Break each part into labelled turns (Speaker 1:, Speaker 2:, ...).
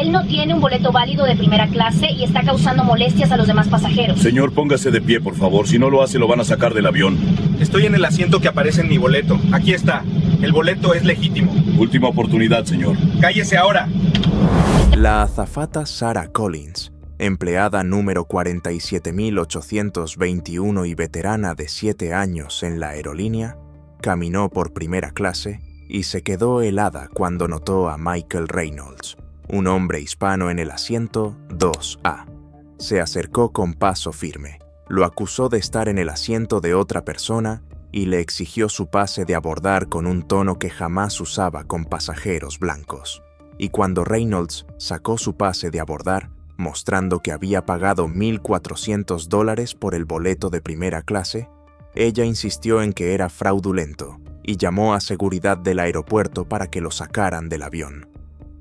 Speaker 1: Él no tiene un boleto válido de primera clase y está causando molestias a los demás pasajeros.
Speaker 2: Señor, póngase de pie, por favor. Si no lo hace, lo van a sacar del avión.
Speaker 3: Estoy en el asiento que aparece en mi boleto. Aquí está. El boleto es legítimo.
Speaker 2: Última oportunidad, señor.
Speaker 3: ¡Cállese ahora!
Speaker 4: La azafata Sarah Collins, empleada número 47.821 y veterana de 7 años en la aerolínea, caminó por primera clase y se quedó helada cuando notó a Michael Reynolds, un hombre hispano en el asiento 2A. Se acercó con paso firme, lo acusó de estar en el asiento de otra persona y le exigió su pase de abordar con un tono que jamás usaba con pasajeros blancos. Y cuando Reynolds sacó su pase de abordar, mostrando que había pagado $1,400 por el boleto de primera clase, ella insistió en que era fraudulento y llamó a seguridad del aeropuerto para que lo sacaran del avión.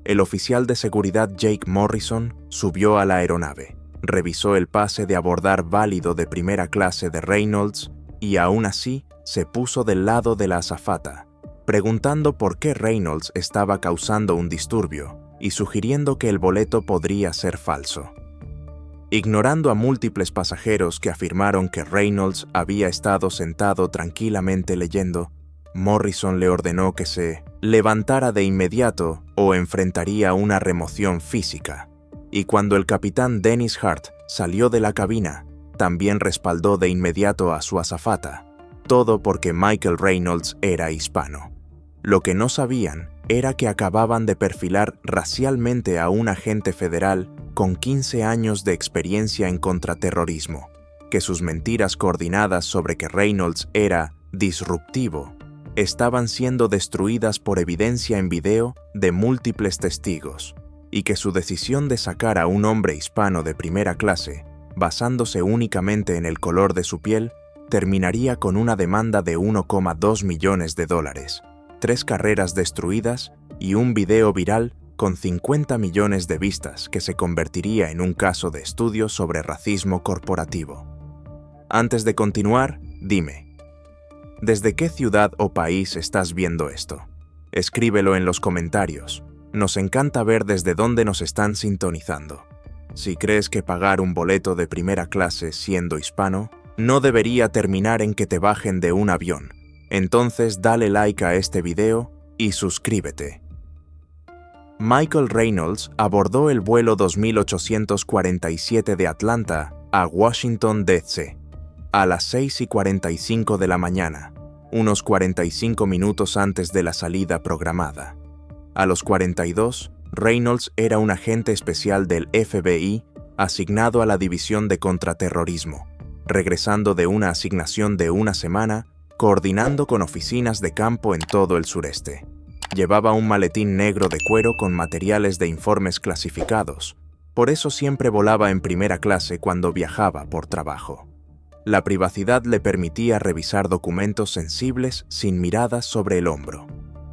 Speaker 4: El oficial de seguridad Jake Morrison subió a la aeronave, revisó el pase de abordar válido de primera clase de Reynolds y aún así se puso del lado de la azafata, preguntando por qué Reynolds estaba causando un disturbio y sugiriendo que el boleto podría ser falso. Ignorando a múltiples pasajeros que afirmaron que Reynolds había estado sentado tranquilamente leyendo, Morrison le ordenó que se levantara de inmediato o enfrentaría una remoción física. Y cuando el capitán Dennis Hart salió de la cabina, también respaldó de inmediato a su azafata, todo porque Michael Reynolds era hispano. Lo que no sabían era que acababan de perfilar racialmente a un agente federal con 15 años de experiencia en contraterrorismo, que sus mentiras coordinadas sobre que Reynolds era disruptivo estaban siendo destruidas por evidencia en video de múltiples testigos, y que su decisión de sacar a un hombre hispano de primera clase, basándose únicamente en el color de su piel, terminaría con una demanda de $1,2 millones, 3 carreras destruidas y un video viral con 50 millones de vistas que se convertiría en un caso de estudio sobre racismo corporativo. Antes de continuar, dime, ¿desde qué ciudad o país estás viendo esto? Escríbelo en los comentarios. Nos encanta ver desde dónde nos están sintonizando. Si crees que pagar un boleto de primera clase siendo hispano no debería terminar en que te bajen de un avión, entonces dale like a este video y suscríbete. Michael Reynolds abordó el vuelo 2847 de Atlanta a Washington, D.C. a las 6:45 de la mañana, unos 45 minutos antes de la salida programada. A los 42, Reynolds era un agente especial del FBI asignado a la División de Contraterrorismo, regresando de una asignación de una semana, coordinando con oficinas de campo en todo el sureste. Llevaba un maletín negro de cuero con materiales de informes clasificados, por eso siempre volaba en primera clase cuando viajaba por trabajo. La privacidad le permitía revisar documentos sensibles sin miradas sobre el hombro.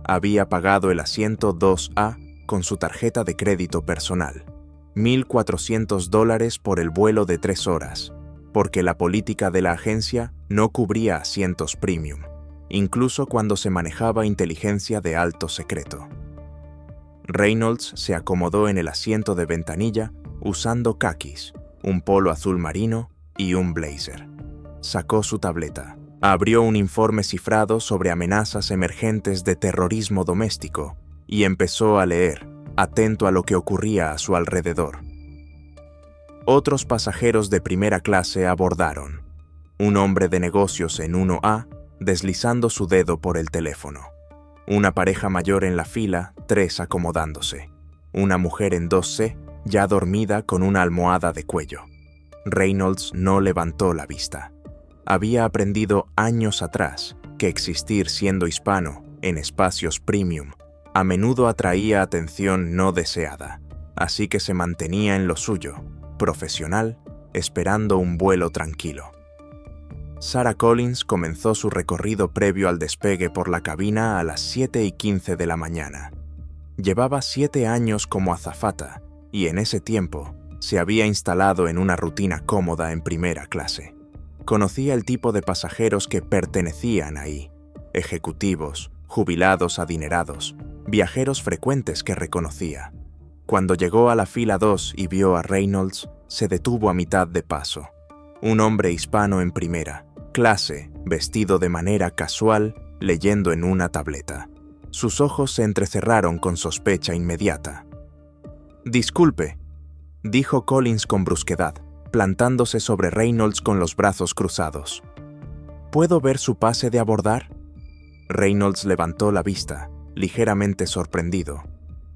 Speaker 4: Había pagado el asiento 2A con su tarjeta de crédito personal, $1,400 por el vuelo de 3 horas, porque la política de la agencia no cubría asientos premium, incluso cuando se manejaba inteligencia de alto secreto. Reynolds se acomodó en el asiento de ventanilla usando kakis, un polo azul marino y un blazer. Sacó su tableta, abrió un informe cifrado sobre amenazas emergentes de terrorismo doméstico y empezó a leer, atento a lo que ocurría a su alrededor. Otros pasajeros de primera clase abordaron. Un hombre de negocios en 1A, deslizando su dedo por el teléfono. Una pareja mayor en la fila, 3 acomodándose. Una mujer en 2C, ya dormida con una almohada de cuello. Reynolds no levantó la vista. Había aprendido años atrás que existir siendo hispano en espacios premium a menudo atraía atención no deseada, así que se mantenía en lo suyo, profesional, esperando un vuelo tranquilo. Sarah Collins comenzó su recorrido previo al despegue por la cabina a las 7:15 de la mañana. Llevaba 7 años como azafata y en ese tiempo se había instalado en una rutina cómoda en primera clase. Conocía el tipo de pasajeros que pertenecían ahí: ejecutivos, jubilados adinerados, viajeros frecuentes que reconocía. Cuando llegó a la fila 2 y vio a Reynolds, se detuvo a mitad de paso. Un hombre hispano en primera clase, vestido de manera casual, leyendo en una tableta. Sus ojos se entrecerraron con sospecha inmediata. «Disculpe», dijo Collins con brusquedad, plantándose sobre Reynolds con los brazos cruzados. «¿Puedo ver su pase de abordar?» Reynolds levantó la vista, ligeramente sorprendido.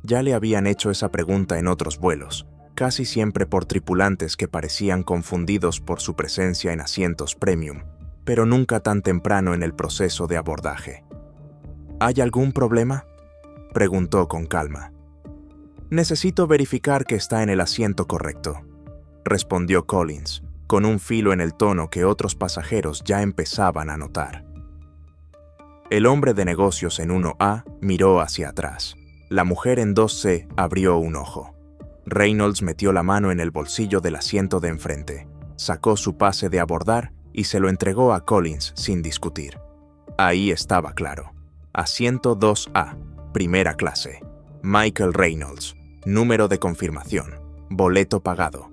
Speaker 4: Ya le habían hecho esa pregunta en otros vuelos, casi siempre por tripulantes que parecían confundidos por su presencia en asientos premium, pero nunca tan temprano en el proceso de abordaje. ¿Hay algún problema?, preguntó con calma. «Necesito verificar que está en el asiento correcto», respondió Collins, con un filo en el tono que otros pasajeros ya empezaban a notar. El hombre de negocios en 1A miró hacia atrás. La mujer en 2C abrió un ojo. Reynolds metió la mano en el bolsillo del asiento de enfrente, sacó su pase de abordar y se lo entregó a Collins sin discutir. Ahí estaba claro. Asiento 2A, primera clase. Michael Reynolds. Número de confirmación. Boleto pagado.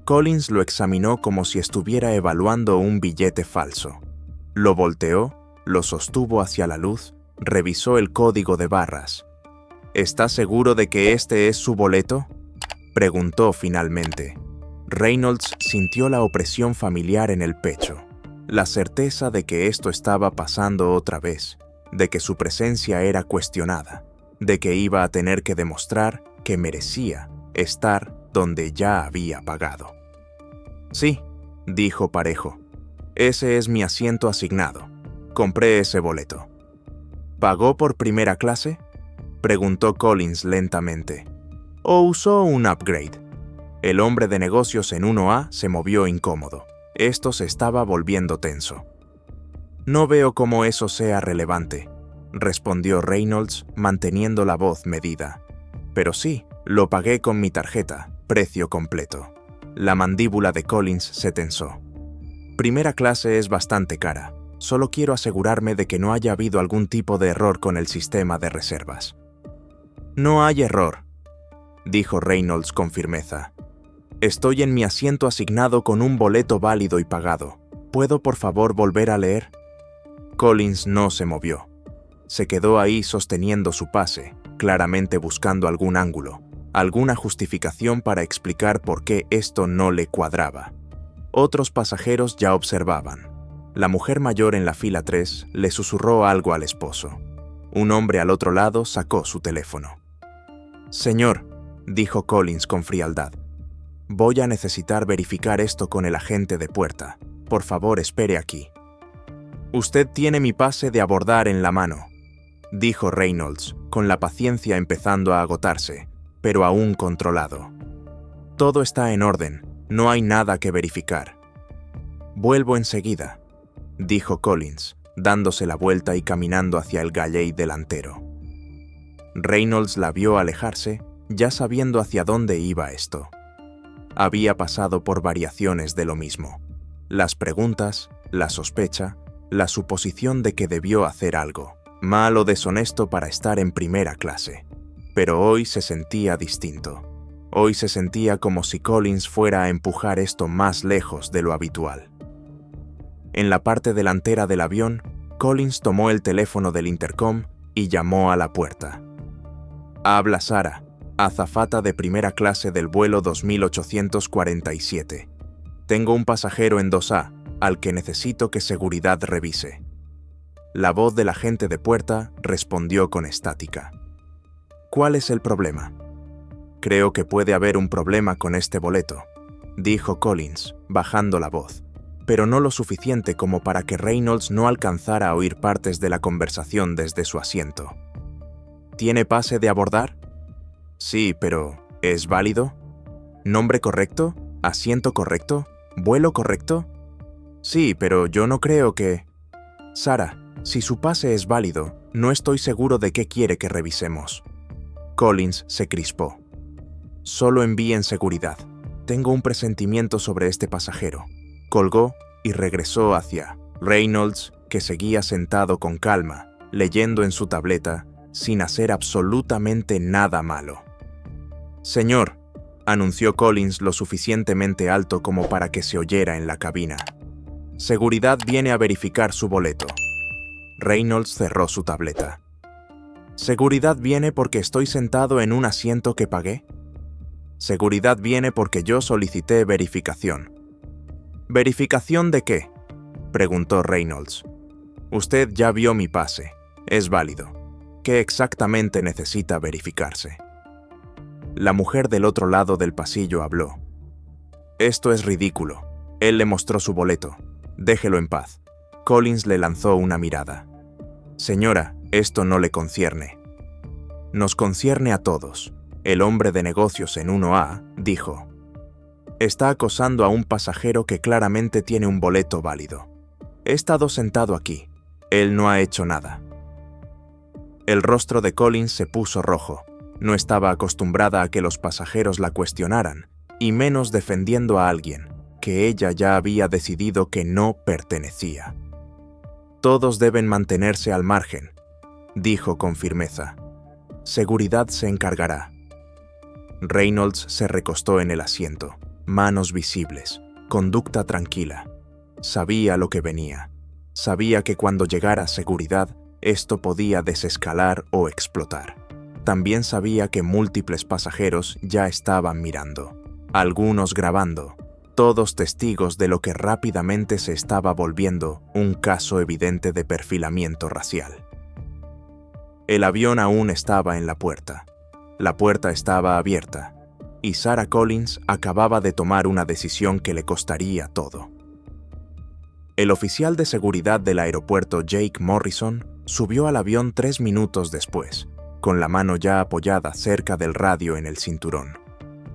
Speaker 4: Collins lo examinó como si estuviera evaluando un billete falso. Lo volteó, lo sostuvo hacia la luz, revisó el código de barras. ¿Está seguro de que este es su boleto?, preguntó finalmente. Reynolds sintió la opresión familiar en el pecho, la certeza de que esto estaba pasando otra vez, de que su presencia era cuestionada, de que iba a tener que demostrar que merecía estar donde ya había pagado. «Sí», dijo parejo, «ese es mi asiento asignado. Compré ese boleto». «¿Pagó por primera clase?», preguntó Collins lentamente. «¿O usó un upgrade?». El hombre de negocios en 1A se movió incómodo. Esto se estaba volviendo tenso. «No veo cómo eso sea relevante», respondió Reynolds, manteniendo la voz medida. «Pero sí, lo pagué con mi tarjeta, precio completo». La mandíbula de Collins se tensó. «Primera clase es bastante cara. Solo quiero asegurarme de que no haya habido algún tipo de error con el sistema de reservas». «No hay error», dijo Reynolds con firmeza. «Estoy en mi asiento asignado con un boleto válido y pagado. ¿Puedo por favor volver a leer?». Collins no se movió. Se quedó ahí sosteniendo su pase, claramente buscando algún ángulo, alguna justificación para explicar por qué esto no le cuadraba. Otros pasajeros ya observaban. La mujer mayor en la fila 3 le susurró algo al esposo. Un hombre al otro lado sacó su teléfono. «Señor», dijo Collins con frialdad, «voy a necesitar verificar esto con el agente de puerta. Por favor, espere aquí». «Usted tiene mi pase de abordar en la mano», dijo Reynolds, con la paciencia empezando a agotarse, pero aún controlado. «Todo está en orden, no hay nada que verificar». «Vuelvo enseguida», dijo Collins, dándose la vuelta y caminando hacia el galley delantero. Reynolds la vio alejarse, ya sabiendo hacia dónde iba esto. Había pasado por variaciones de lo mismo. Las preguntas, la sospecha, la suposición de que debió hacer algo, mal o deshonesto para estar en primera clase. Pero hoy se sentía distinto. Hoy se sentía como si Collins fuera a empujar esto más lejos de lo habitual. En la parte delantera del avión, Collins tomó el teléfono del intercom y llamó a la puerta. «Habla Sara, azafata de primera clase del vuelo 2847. Tengo un pasajero en 2A, al que necesito que seguridad revise». La voz del agente de puerta respondió con estática. «¿Cuál es el problema?». «Creo que puede haber un problema con este boleto», dijo Collins, bajando la voz, pero no lo suficiente como para que Reynolds no alcanzara a oír partes de la conversación desde su asiento. «¿Tiene pase de abordar?». «Sí, pero ¿es válido? ¿Nombre correcto? ¿Asiento correcto? ¿Vuelo correcto?». «Sí, pero yo no creo que…». «Sara, si su pase es válido, no estoy seguro de qué quiere que revisemos». Collins se crispó. «Solo envíen seguridad. Tengo un presentimiento sobre este pasajero». Colgó y regresó hacia Reynolds, que seguía sentado con calma, leyendo en su tableta, sin hacer absolutamente nada malo. Señor, anunció Collins lo suficientemente alto como para que se oyera en la cabina. Seguridad viene a verificar su boleto. Reynolds cerró su tableta. ¿Seguridad viene porque estoy sentado en un asiento que pagué? Seguridad viene porque yo solicité verificación. ¿Verificación de qué?, preguntó Reynolds. Usted ya vio mi pase. Es válido. ¿Qué exactamente necesita verificarse? La mujer del otro lado del pasillo habló. Esto es ridículo. Él le mostró su boleto. Déjelo en paz. Collins le lanzó una mirada. Señora, esto no le concierne. Nos concierne a todos. El hombre de negocios en 1A dijo. Está acosando a un pasajero que claramente tiene un boleto válido. He estado sentado aquí. Él no ha hecho nada. El rostro de Collins se puso rojo. No estaba acostumbrada a que los pasajeros la cuestionaran, y menos defendiendo a alguien que ella ya había decidido que no pertenecía. Todos deben mantenerse al margen, dijo con firmeza. Seguridad se encargará. Reynolds se recostó en el asiento, manos visibles, conducta tranquila. Sabía lo que venía. Sabía que cuando llegara seguridad, esto podía desescalar o explotar. También sabía que múltiples pasajeros ya estaban mirando, algunos grabando, todos testigos de lo que rápidamente se estaba volviendo un caso evidente de perfilamiento racial. El avión aún estaba en la puerta. La puerta estaba abierta, y Sarah Collins acababa de tomar una decisión que le costaría todo. El oficial de seguridad del aeropuerto Jake Morrison subió al avión 3 minutos después, con la mano ya apoyada cerca del radio en el cinturón.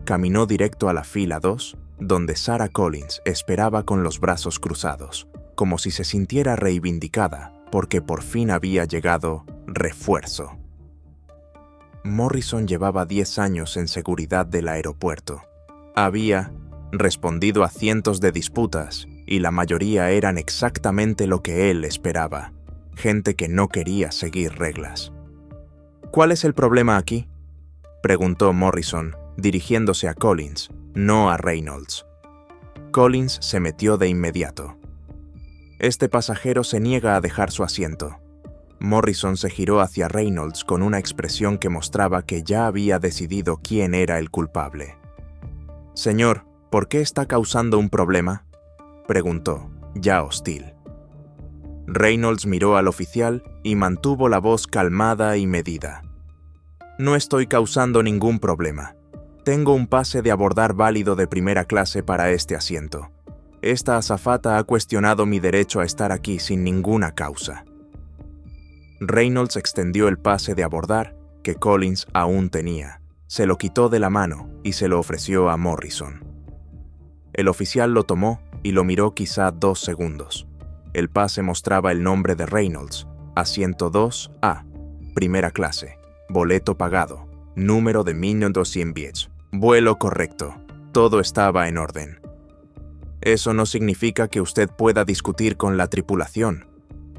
Speaker 4: Caminó directo a la fila 2, donde Sarah Collins esperaba con los brazos cruzados, como si se sintiera reivindicada porque por fin había llegado refuerzo. Morrison llevaba 10 años en seguridad del aeropuerto. Había respondido a cientos de disputas y la mayoría eran exactamente lo que él esperaba, gente que no quería seguir reglas. ¿Cuál es el problema aquí?, preguntó Morrison, dirigiéndose a Collins, no a Reynolds. Collins se metió de inmediato. Este pasajero se niega a dejar su asiento. Morrison se giró hacia Reynolds con una expresión que mostraba que ya había decidido quién era el culpable. Señor, ¿por qué está causando un problema?, preguntó, ya hostil. Reynolds miró al oficial y mantuvo la voz calmada y medida. No estoy causando ningún problema. Tengo un pase de abordar válido de primera clase para este asiento. Esta azafata ha cuestionado mi derecho a estar aquí sin ninguna causa. Reynolds extendió el pase de abordar que Collins aún tenía. Se lo quitó de la mano y se lo ofreció a Morrison. El oficial lo tomó y lo miró quizá 2 segundos. El pase mostraba el nombre de Reynolds, asiento 2A, primera clase, boleto pagado, número de 1210, vuelo correcto, todo estaba en orden. Eso no significa que usted pueda discutir con la tripulación,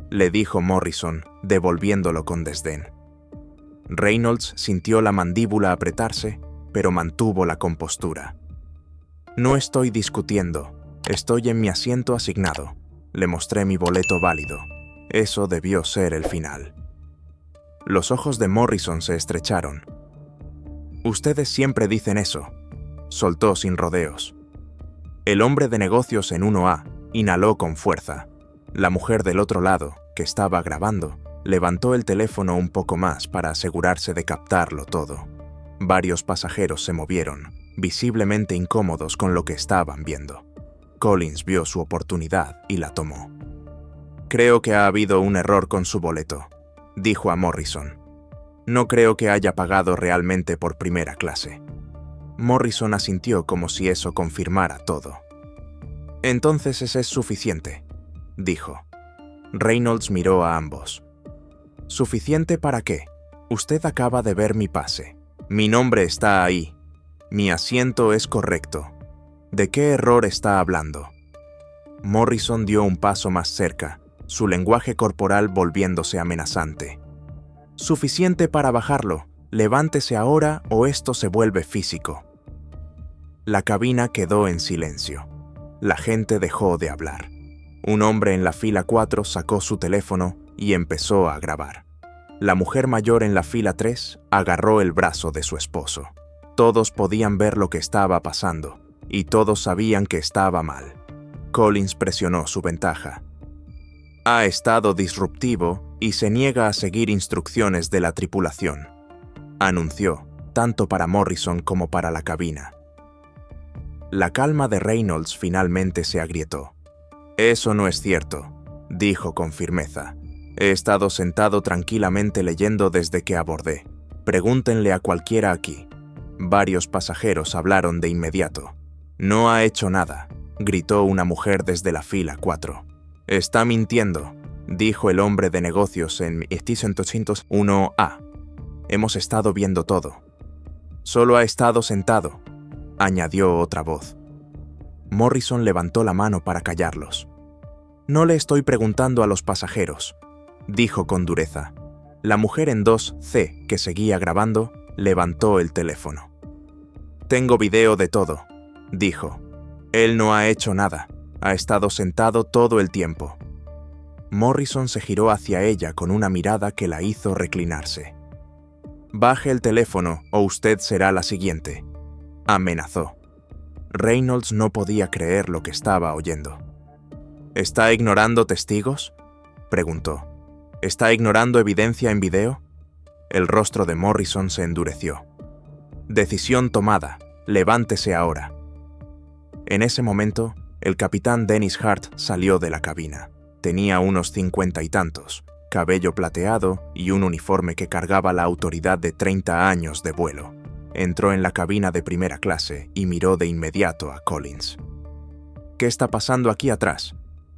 Speaker 4: le dijo Morrison, devolviéndolo con desdén. Reynolds sintió la mandíbula apretarse, pero mantuvo la compostura. No estoy discutiendo, estoy en mi asiento asignado. Le mostré mi boleto válido. Eso debió ser el final. Los ojos de Morrison se estrecharon. Ustedes siempre dicen eso, soltó sin rodeos. El hombre de negocios en 1A inhaló con fuerza. La mujer del otro lado, que estaba grabando, levantó el teléfono un poco más para asegurarse de captarlo todo. Varios pasajeros se movieron, visiblemente incómodos con lo que estaban viendo. Collins vio su oportunidad y la tomó. Creo que ha habido un error con su boleto, dijo a Morrison. No creo que haya pagado realmente por primera clase. Morrison asintió como si eso confirmara todo. Entonces ese es suficiente, dijo. Reynolds miró a ambos. ¿Suficiente para qué? Usted acaba de ver mi pase. Mi nombre está ahí. Mi asiento es correcto. ¿De qué error está hablando? Morrison dio un paso más cerca, su lenguaje corporal volviéndose amenazante. Suficiente para bajarlo, Levántese ahora o esto se vuelve físico. La cabina quedó en silencio. La gente dejó de hablar. Un hombre en la fila 4 sacó su teléfono y empezó a grabar. La mujer mayor en la fila 3 agarró el brazo de su esposo. Todos podían ver lo que estaba pasando y todos sabían que estaba mal. Collins presionó su ventaja. Ha estado disruptivo y se niega a seguir instrucciones de la tripulación, anunció, tanto para Morrison como para la cabina. La calma de Reynolds finalmente se agrietó. Eso no es cierto, dijo con firmeza. He estado sentado tranquilamente leyendo desde que abordé. Pregúntenle a cualquiera aquí. Varios pasajeros hablaron de inmediato. No ha hecho nada, gritó una mujer desde la fila 4. Está mintiendo, dijo el hombre de negocios en 101A. Hemos estado viendo todo. Solo ha estado sentado, añadió otra voz. Morrison levantó la mano para callarlos. No le estoy preguntando a los pasajeros, dijo con dureza. La mujer en 2C, que seguía grabando, levantó el teléfono. Tengo video de todo, dijo. Él no ha hecho nada, ha estado sentado todo el tiempo. Morrison se giró hacia ella con una mirada que la hizo reclinarse. Baje el teléfono o usted será la siguiente, amenazó. Reynolds no podía creer lo que estaba oyendo. ¿Está ignorando testigos?, preguntó. ¿Está ignorando evidencia en video? El rostro de Morrison se endureció. Decisión tomada. Levántese ahora. En ese momento, el capitán Dennis Hart salió de la cabina. Tenía unos 50 y tantos, cabello plateado y un uniforme que cargaba la autoridad de 30 años de vuelo. Entró en la cabina de primera clase y miró de inmediato a Collins. ¿Qué está pasando aquí atrás?,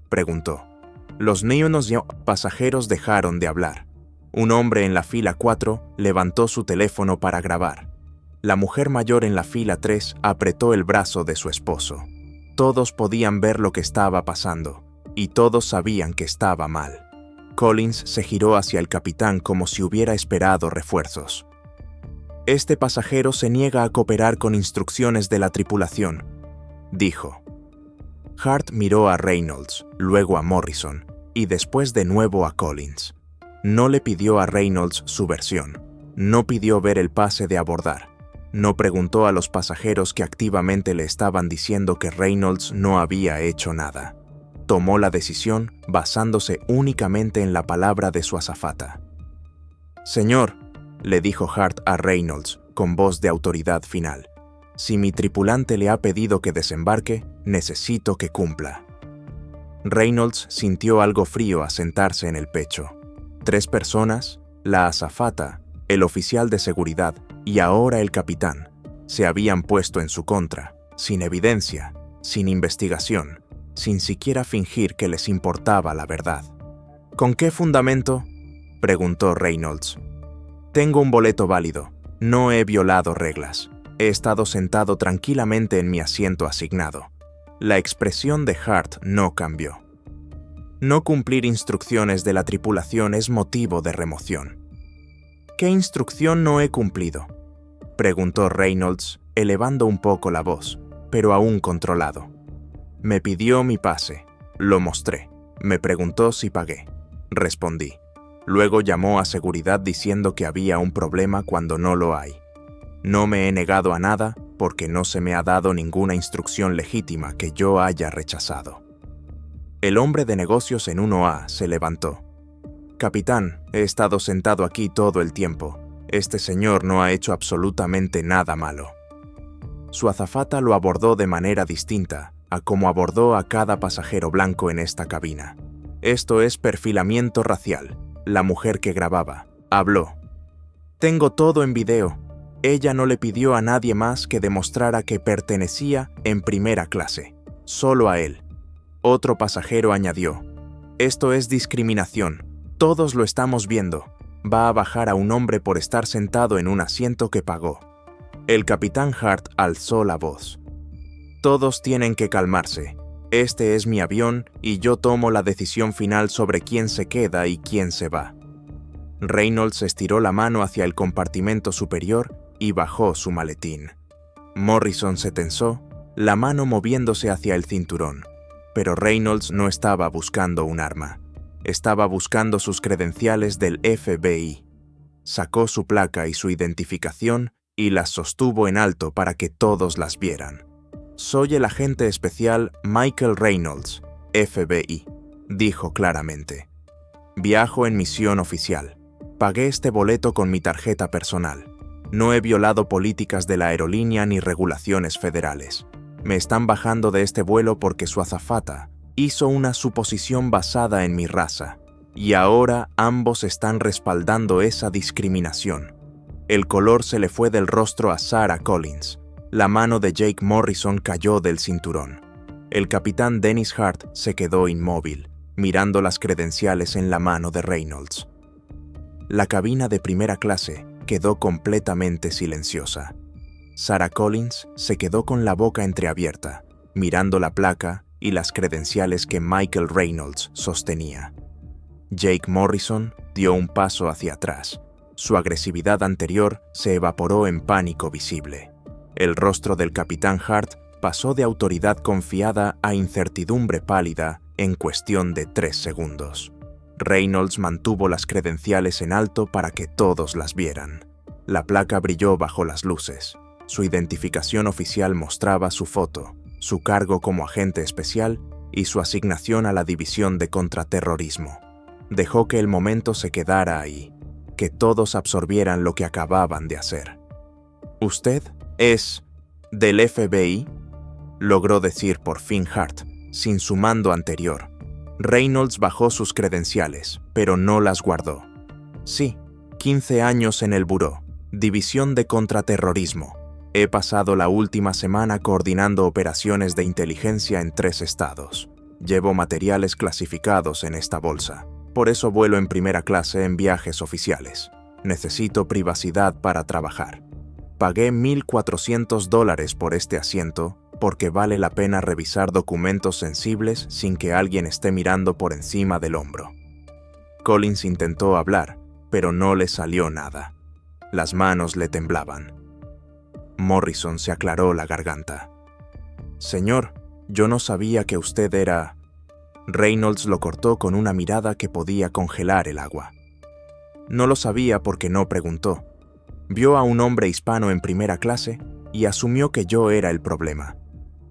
Speaker 4: preguntó. Los niños pasajeros dejaron de hablar. Un hombre en la fila 4 levantó su teléfono para grabar. La mujer mayor en la fila 3 apretó el brazo de su esposo. Todos podían ver lo que estaba pasando, y todos sabían que estaba mal. Collins se giró hacia el capitán como si hubiera esperado refuerzos. Este pasajero se niega a cooperar con instrucciones de la tripulación, dijo. Hart miró a Reynolds, luego a Morrison, y después de nuevo a Collins. No le pidió a Reynolds su versión, no pidió ver el pase de abordar, no preguntó a los pasajeros que activamente le estaban diciendo que Reynolds no había hecho nada. Tomó la decisión basándose únicamente en la palabra de su azafata. Señor, le dijo Hart a Reynolds con voz de autoridad final, si mi tripulante le ha pedido que desembarque, necesito que cumpla. Reynolds sintió algo frío asentarse en el pecho. 3 personas, la azafata, el oficial de seguridad y ahora el capitán, se habían puesto en su contra, sin evidencia, sin investigación, sin siquiera fingir que les importaba la verdad. ¿Con qué fundamento?, preguntó Reynolds. Tengo un boleto válido, no he violado reglas. He estado sentado tranquilamente en mi asiento asignado. La expresión de Hart no cambió. No cumplir instrucciones de la tripulación es motivo de remoción. ¿Qué instrucción no he cumplido?, preguntó Reynolds, elevando un poco la voz, pero aún controlado. Me pidió mi pase. Lo mostré. Me preguntó si pagué. Respondí. Luego llamó a seguridad diciendo que había un problema cuando no lo hay. No me he negado a nada porque no se me ha dado ninguna instrucción legítima que yo haya rechazado. El hombre de negocios en 1A se levantó. Capitán, he estado sentado aquí todo el tiempo. Este señor no ha hecho absolutamente nada malo. Su azafata lo abordó de manera distinta a como abordó a cada pasajero blanco en esta cabina. Esto es perfilamiento racial. La mujer que grababa habló. Tengo todo en video. Ella no le pidió a nadie más que demostrara que pertenecía en primera clase, solo a él. Otro pasajero añadió, esto es discriminación, todos lo estamos viendo. Va a bajar a un hombre por estar sentado en un asiento que pagó. El capitán Hart alzó la voz. Todos tienen que calmarse. Este es mi avión y yo tomo la decisión final sobre quién se queda y quién se va. Reynolds estiró la mano hacia el compartimento superior y bajó su maletín. Morrison se tensó, la mano moviéndose hacia el cinturón, pero Reynolds no estaba buscando un arma. Estaba buscando sus credenciales del FBI. Sacó su placa y su identificación y las sostuvo en alto para que todos las vieran. «Soy el agente especial Michael Reynolds, FBI», dijo claramente. «Viajo en misión oficial. Pagué este boleto con mi tarjeta personal. No he violado políticas de la aerolínea ni regulaciones federales. Me están bajando de este vuelo porque su azafata hizo una suposición basada en mi raza, y ahora ambos están respaldando esa discriminación». El color se le fue del rostro a Sarah Collins. La mano de Jake Morrison cayó del cinturón. El capitán Dennis Hart se quedó inmóvil, mirando las credenciales en la mano de Reynolds. La cabina de primera clase quedó completamente silenciosa. Sarah Collins se quedó con la boca entreabierta, mirando la placa y las credenciales que Michael Reynolds sostenía. Jake Morrison dio un paso hacia atrás. Su agresividad anterior se evaporó en pánico visible. El rostro del capitán Hart pasó de autoridad confiada a incertidumbre pálida en cuestión de 3 segundos. Reynolds mantuvo las credenciales en alto para que todos las vieran. La placa brilló bajo las luces. Su identificación oficial mostraba su foto, su cargo como agente especial y su asignación a la División de Contraterrorismo. Dejó que el momento se quedara ahí, que todos absorbieran lo que acababan de hacer. «¿Usted es del FBI?», logró decir por fin Hart, sin su mando anterior. Reynolds bajó sus credenciales, pero no las guardó. «Sí, 15 años en el buró, División de Contraterrorismo. He pasado la última semana coordinando operaciones de inteligencia en 3 estados. Llevo materiales clasificados en esta bolsa. Por eso vuelo en primera clase en viajes oficiales. Necesito privacidad para trabajar. Pagué $1,400 por este asiento porque vale la pena revisar documentos sensibles sin que alguien esté mirando por encima del hombro». Collins intentó hablar, pero no le salió nada. Las manos le temblaban. Morrison se aclaró la garganta. «Señor, yo no sabía que usted era...». Reynolds lo cortó con una mirada que podía congelar el agua. «No lo sabía porque no preguntó. Vio a un hombre hispano en primera clase y asumió que yo era el problema.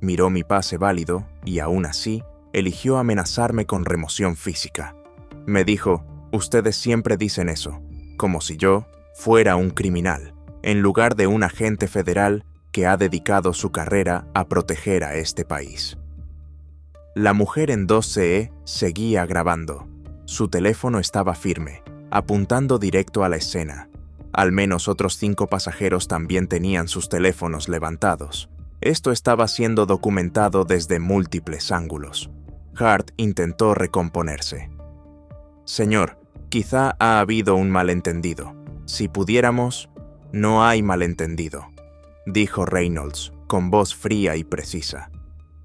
Speaker 4: Miró mi pase válido y aún así eligió amenazarme con remoción física. Me dijo, ustedes siempre dicen eso, como si yo fuera un criminal, en lugar de un agente federal que ha dedicado su carrera a proteger a este país». La mujer en 2CE seguía grabando. Su teléfono estaba firme, apuntando directo a la escena. Al menos otros 5 pasajeros también tenían sus teléfonos levantados. Esto estaba siendo documentado desde múltiples ángulos. Hart intentó recomponerse. «Señor, quizá ha habido un malentendido. Si pudiéramos...». «No hay malentendido», dijo Reynolds, con voz fría y precisa.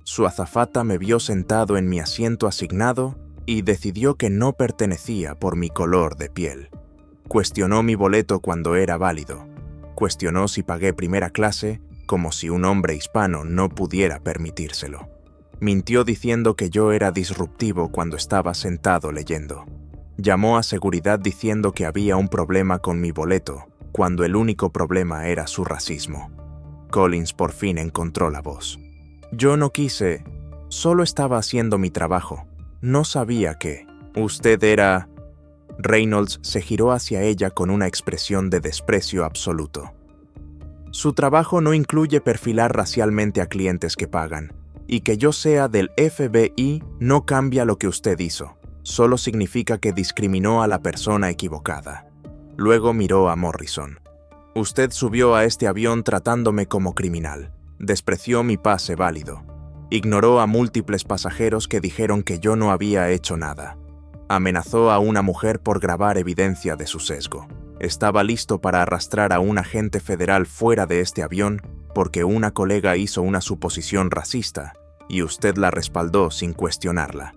Speaker 4: Su azafata me vio sentado en mi asiento asignado y decidió que no pertenecía por mi color de piel. Cuestionó mi boleto cuando era válido. Cuestionó si pagué primera clase, como si un hombre hispano no pudiera permitírselo. Mintió diciendo que yo era disruptivo cuando estaba sentado leyendo. Llamó a seguridad diciendo que había un problema con mi boleto, cuando el único problema era su racismo. Collins por fin encontró la voz. «Yo no quise, solo estaba haciendo mi trabajo. No sabía que usted era...». Reynolds se giró hacia ella con una expresión de desprecio absoluto. «Su trabajo no incluye perfilar racialmente a clientes que pagan, y que yo sea del FBI no cambia lo que usted hizo, solo significa que discriminó a la persona equivocada». Luego miró a Morrison. «Usted subió a este avión tratándome como criminal. Despreció mi pase válido. Ignoró a múltiples pasajeros que dijeron que yo no había hecho nada. Amenazó a una mujer por grabar evidencia de su sesgo. Estaba listo para arrastrar a un agente federal fuera de este avión porque una colega hizo una suposición racista y usted la respaldó sin cuestionarla».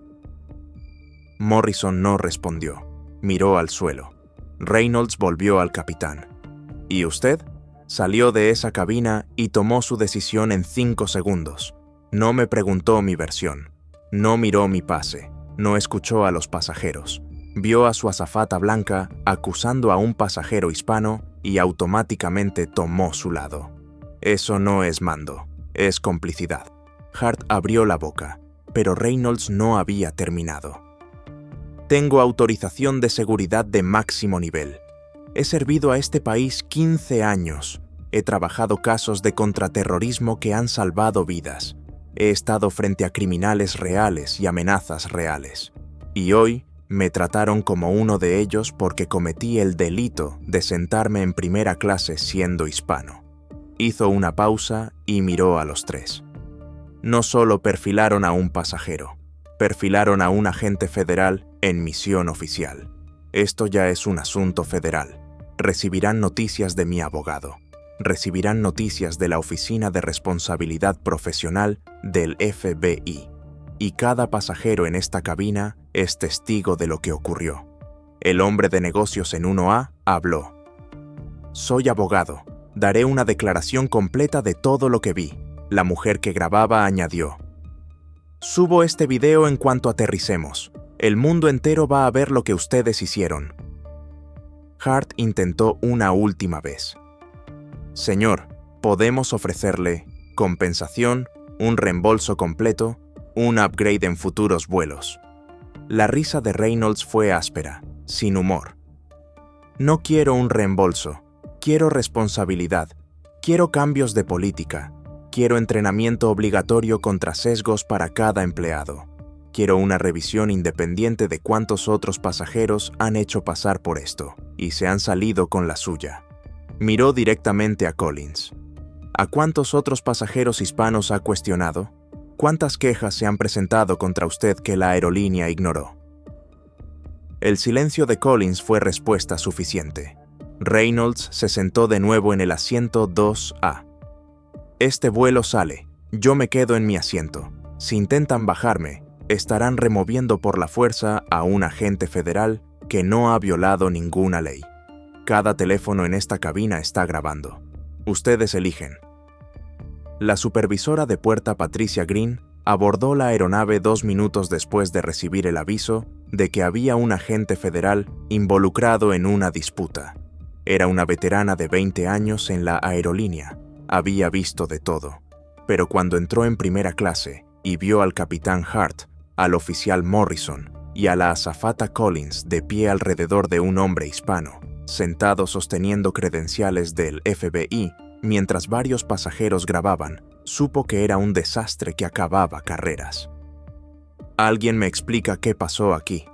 Speaker 4: Morrison no respondió. Miró al suelo. Reynolds volvió al capitán. ¿Y usted? Salió de esa cabina y tomó su decisión en 5 segundos. No me preguntó mi versión. No miró mi pase. No escuchó a los pasajeros. Vio a su azafata blanca acusando a un pasajero hispano y automáticamente tomó su lado. Eso no es mando, es complicidad. Hart abrió la boca, pero Reynolds no había terminado. Tengo autorización de seguridad de máximo nivel. He servido a este país 15 años. He trabajado casos de contraterrorismo que han salvado vidas. He estado frente a criminales reales y amenazas reales. Y hoy me trataron como uno de ellos porque cometí el delito de sentarme en primera clase siendo hispano. Hizo una pausa y miró a los 3. No solo perfilaron a un pasajero, perfilaron a un agente federal en misión oficial. Esto ya es un asunto federal. Recibirán noticias de mi abogado. Recibirán noticias de la Oficina de Responsabilidad Profesional del FBI. Y cada pasajero en esta cabina es testigo de lo que ocurrió. El hombre de negocios en 1A habló. Soy abogado. Daré una declaración completa de todo lo que vi. La mujer que grababa añadió. Subo este video en cuanto aterricemos. El mundo entero va a ver lo que ustedes hicieron. Hart intentó una última vez. Señor, podemos ofrecerle compensación, un reembolso completo, un upgrade en futuros vuelos. La risa de Reynolds fue áspera, sin humor. No quiero un reembolso, quiero responsabilidad, quiero cambios de política, quiero entrenamiento obligatorio contra sesgos para cada empleado. Quiero una revisión independiente de cuántos otros pasajeros han hecho pasar por esto y se han salido con la suya. Miró directamente a Collins. ¿A cuántos otros pasajeros hispanos ha cuestionado? ¿Cuántas quejas se han presentado contra usted que la aerolínea ignoró? El silencio de Collins fue respuesta suficiente. Reynolds se sentó de nuevo en el asiento 2A. Este vuelo sale. Yo me quedo en mi asiento. Si intentan bajarme, estarán removiendo por la fuerza a un agente federal que no ha violado ninguna ley. Cada teléfono en esta cabina está grabando. Ustedes eligen. La supervisora de puerta Patricia Green abordó la aeronave 2 minutos después de recibir el aviso de que había un agente federal involucrado en una disputa. Era una veterana de 20 años en la aerolínea. Había visto de todo. Pero cuando entró en primera clase y vio al capitán Hart, al oficial Morrison y a la azafata Collins de pie alrededor de un hombre hispano, sentado sosteniendo credenciales del FBI, mientras varios pasajeros grababan, supo que era un desastre que acababa carreras. «Alguien me explica qué pasó aquí»,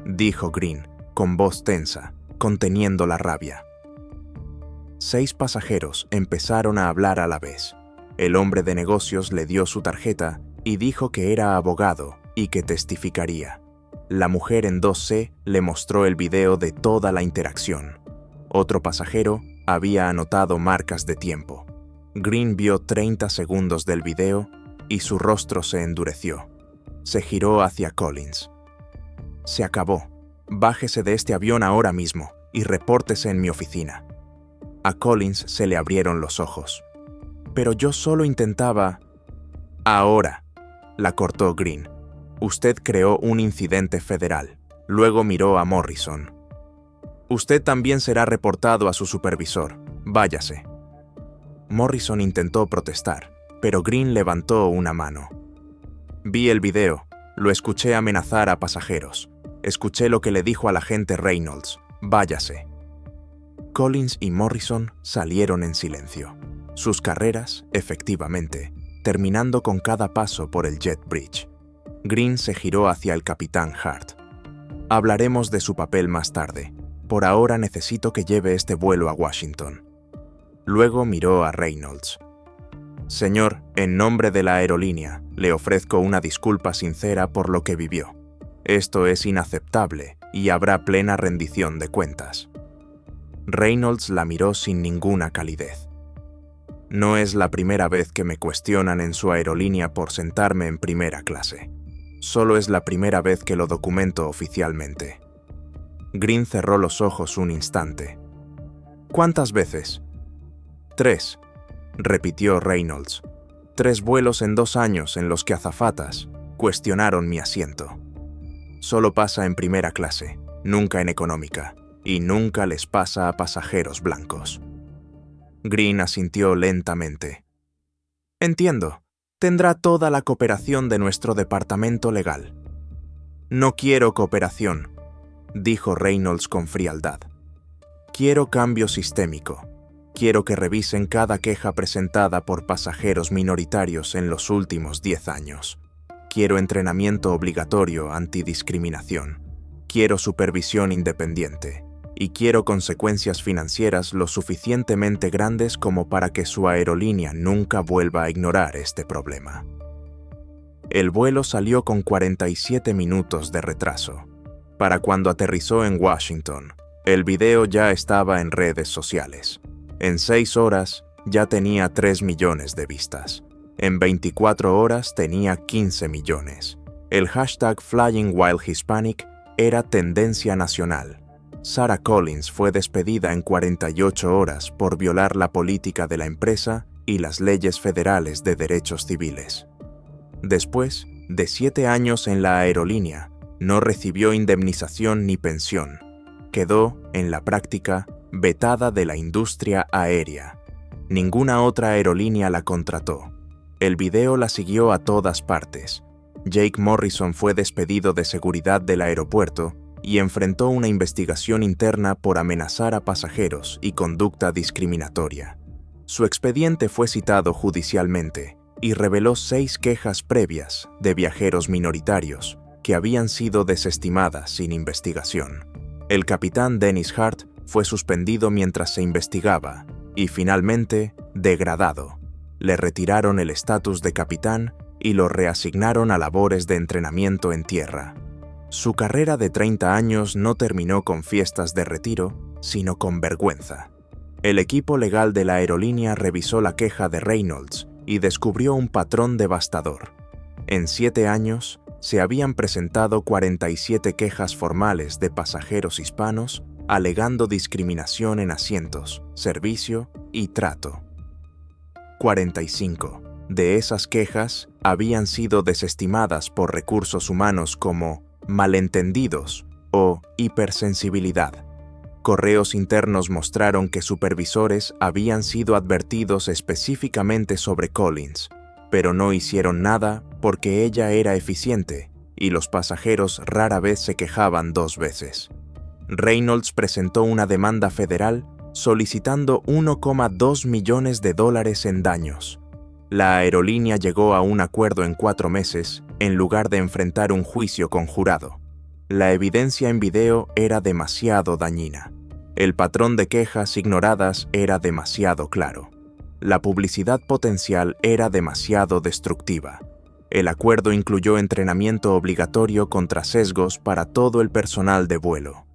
Speaker 4: dijo Green, con voz tensa, conteniendo la rabia. 6 pasajeros empezaron a hablar a la vez. El hombre de negocios le dio su tarjeta y dijo que era abogado y que testificaría. La mujer en 2C le mostró el video de toda la interacción. Otro pasajero había anotado marcas de tiempo. Green vio 30 segundos del video y su rostro se endureció. Se giró hacia Collins. Se acabó. Bájese de este avión ahora mismo y repórtese en mi oficina. A Collins se le abrieron los ojos. Pero yo solo intentaba... Ahora, la cortó Green. Usted creó un incidente federal. Luego miró a Morrison. Usted también será reportado a su supervisor. Váyase. Morrison intentó protestar, pero Green levantó una mano. Vi el video. Lo escuché amenazar a pasajeros. Escuché lo que le dijo al agente Reynolds. Váyase. Collins y Morrison salieron en silencio. Sus carreras, efectivamente, terminando con cada paso por el Jet Bridge. Green se giró hacia el capitán Hart. Hablaremos de su papel más tarde. Por ahora necesito que lleve este vuelo a Washington. Luego miró a Reynolds. Señor, en nombre de la aerolínea, le ofrezco una disculpa sincera por lo que vivió. Esto es inaceptable y habrá plena rendición de cuentas. Reynolds la miró sin ninguna calidez. No es la primera vez que me cuestionan en su aerolínea por sentarme en primera clase. Solo es la primera vez que lo documento oficialmente. Green cerró los ojos un instante. ¿Cuántas veces? 3, repitió Reynolds. 3 vuelos en 2 años en los que azafatas cuestionaron mi asiento. Solo pasa en primera clase, nunca en económica, y nunca les pasa a pasajeros blancos. Green asintió lentamente. Entiendo. Tendrá toda la cooperación de nuestro departamento legal. No quiero cooperación, dijo Reynolds con frialdad. Quiero cambio sistémico. Quiero que revisen cada queja presentada por pasajeros minoritarios en los últimos 10 años. Quiero entrenamiento obligatorio antidiscriminación. Quiero supervisión independiente. Y quiero consecuencias financieras lo suficientemente grandes como para que su aerolínea nunca vuelva a ignorar este problema. El vuelo salió con 47 minutos de retraso. Para cuando aterrizó en Washington, el video ya estaba en redes sociales. En 6 horas ya tenía 3 millones de vistas. En 24 horas tenía 15 millones. El hashtag Flying While Hispanic era tendencia nacional. Sarah Collins fue despedida en 48 horas por violar la política de la empresa y las leyes federales de derechos civiles. Después de 7 años en la aerolínea, no recibió indemnización ni pensión. Quedó, en la práctica, vetada de la industria aérea. Ninguna otra aerolínea la contrató. El video la siguió a todas partes. Jake Morrison fue despedido de seguridad del aeropuerto y enfrentó una investigación interna por amenazar a pasajeros y conducta discriminatoria. Su expediente fue citado judicialmente y reveló 6 quejas previas de viajeros minoritarios que habían sido desestimadas sin investigación. El capitán Dennis Hart fue suspendido mientras se investigaba y finalmente degradado. Le retiraron el estatus de capitán y lo reasignaron a labores de entrenamiento en tierra. Su carrera de 30 años no terminó con fiestas de retiro, sino con vergüenza. El equipo legal de la aerolínea revisó la queja de Reynolds y descubrió un patrón devastador. En 7 años, se habían presentado 47 quejas formales de pasajeros hispanos alegando discriminación en asientos, servicio y trato. 45 de esas quejas habían sido desestimadas por recursos humanos como malentendidos o hipersensibilidad. Correos internos mostraron que supervisores habían sido advertidos específicamente sobre Collins, pero no hicieron nada porque ella era eficiente y los pasajeros rara vez se quejaban 2 veces. Reynolds presentó una demanda federal solicitando $1,2 millones en daños. La aerolínea llegó a un acuerdo en 4 meses en lugar de enfrentar un juicio con jurado. La evidencia en video era demasiado dañina. El patrón de quejas ignoradas era demasiado claro. La publicidad potencial era demasiado destructiva. El acuerdo incluyó entrenamiento obligatorio contra sesgos para todo el personal de vuelo,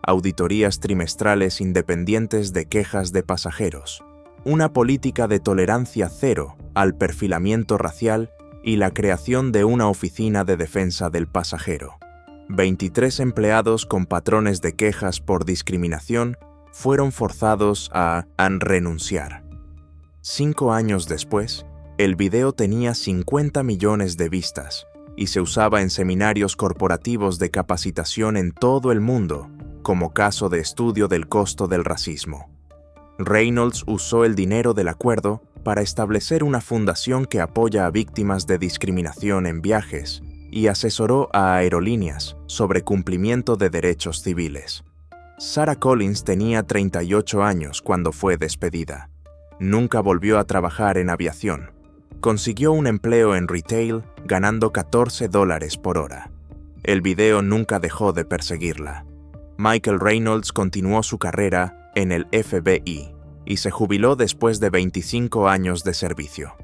Speaker 4: auditorías trimestrales independientes de quejas de pasajeros, una política de tolerancia cero al perfilamiento racial y la creación de una oficina de defensa del pasajero. 23 empleados con patrones de quejas por discriminación fueron forzados a renunciar. 5 años después, el video tenía 50 millones de vistas y se usaba en seminarios corporativos de capacitación en todo el mundo como caso de estudio del costo del racismo. Reynolds usó el dinero del acuerdo para establecer una fundación que apoya a víctimas de discriminación en viajes y asesoró a aerolíneas sobre cumplimiento de derechos civiles. Sarah Collins tenía 38 años cuando fue despedida. Nunca volvió a trabajar en aviación. Consiguió un empleo en retail ganando $14 por hora. El video nunca dejó de perseguirla. Michael Reynolds continuó su carrera en el FBI y se jubiló después de 25 años de servicio.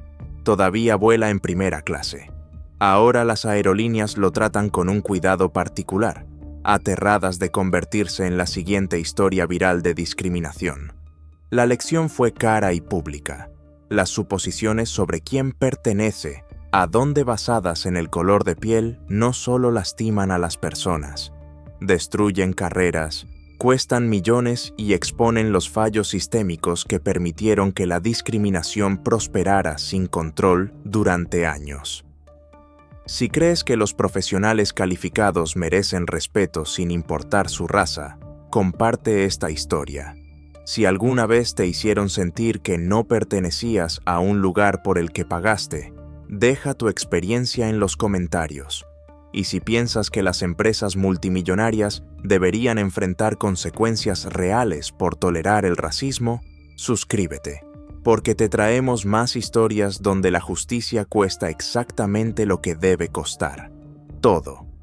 Speaker 4: Todavía vuela en primera clase. Ahora las aerolíneas lo tratan con un cuidado particular, aterradas de convertirse en la siguiente historia viral de discriminación. La lección fue cara y pública. Las suposiciones sobre quién pertenece a dónde basadas en el color de piel no solo lastiman a las personas, destruyen carreras, cuestan millones y exponen los fallos sistémicos que permitieron que la discriminación prosperara sin control durante años. Si crees que los profesionales calificados merecen respeto sin importar su raza, comparte esta historia. Si alguna vez te hicieron sentir que no pertenecías a un lugar por el que pagaste, deja tu experiencia en los comentarios. Y si piensas que las empresas multimillonarias deberían enfrentar consecuencias reales por tolerar el racismo, suscríbete, porque te traemos más historias donde la justicia cuesta exactamente lo que debe costar. Todo.